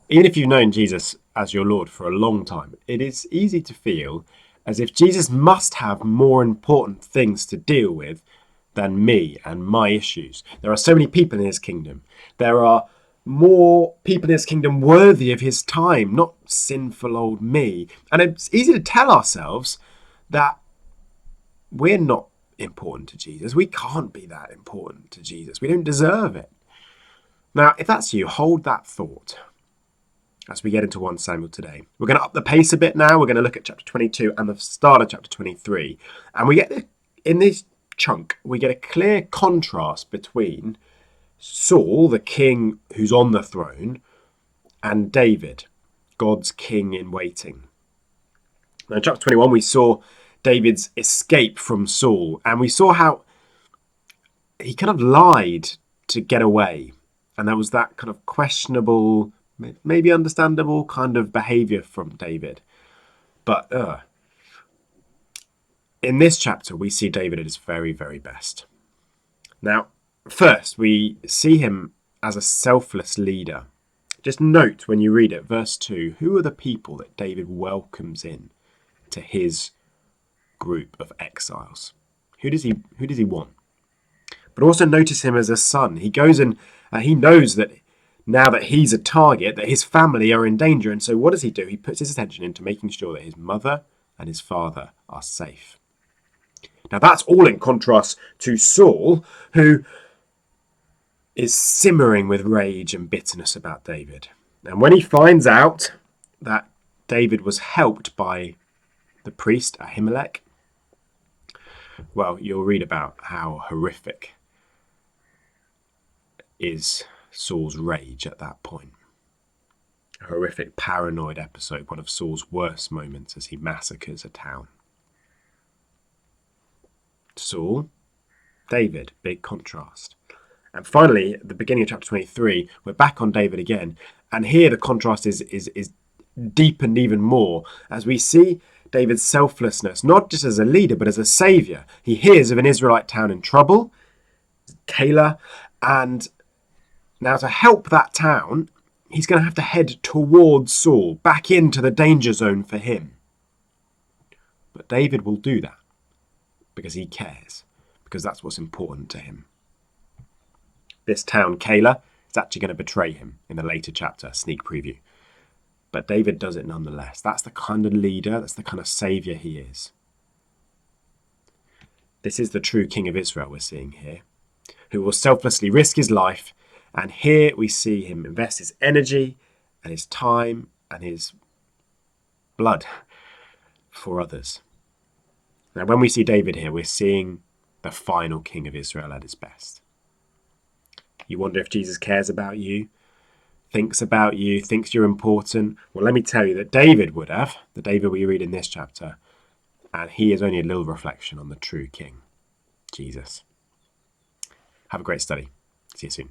Even if you've known Jesus as your Lord for a long time, it is easy to feel as if Jesus must have more important things to deal with than me and my issues. There are so many people in his kingdom. There are more people in his kingdom worthy of his time, not sinful old me. And it's easy to tell ourselves that we're not important to Jesus. We can't be that important to Jesus. We don't deserve it. Now, if that's you, hold that thought as we get into 1 Samuel today. We're going to up the pace a bit now. We're going to look at chapter 22 and the start of chapter 23. And we get, in this chunk, we get a clear contrast between Saul, the king who's on the throne, and David, God's king in waiting. Now, in chapter 21, we saw David's escape from Saul, and we saw how he kind of lied to get away. And there was that kind of questionable, maybe understandable kind of behaviour from David. But in this chapter, we see David at his very, very best. Now, first, we see him as a selfless leader. Just note when you read it, verse 2, who are the people that David welcomes in to his group of exiles? Who does he want? But also notice him as a son. He goes and he knows that now that he's a target, that his family are in danger. And so what does he do? He puts his attention into making sure that his mother and his father are safe. Now that's all in contrast to Saul, who is simmering with rage and bitterness about David. And when he finds out that David was helped by the priest Ahimelech, well, you'll read about how horrific is Saul's rage at that point. A horrific paranoid episode, one of Saul's worst moments as he massacres a town. Saul, David, big contrast. And finally, at the beginning of chapter 23, we're back on David again. And here the contrast is deepened even more as we see David's selflessness, not just as a leader, but as a saviour. He hears of an Israelite town in trouble, Keilah, and now to help that town, he's going to have to head towards Saul, back into the danger zone for him. But David will do that because he cares, because that's what's important to him. This town, Keilah, is actually going to betray him in the later chapter, sneak preview. But David does it nonetheless. That's the kind of leader, that's the kind of saviour he is. This is the true King of Israel we're seeing here, who will selflessly risk his life. And here we see him invest his energy and his time and his blood for others. Now, when we see David here, we're seeing the final King of Israel at his best. You wonder if Jesus cares about you, thinks about you, thinks you're important. Well, let me tell you that David would have, the David we read in this chapter, and he is only a little reflection on the true King, Jesus. Have a great study. See you soon.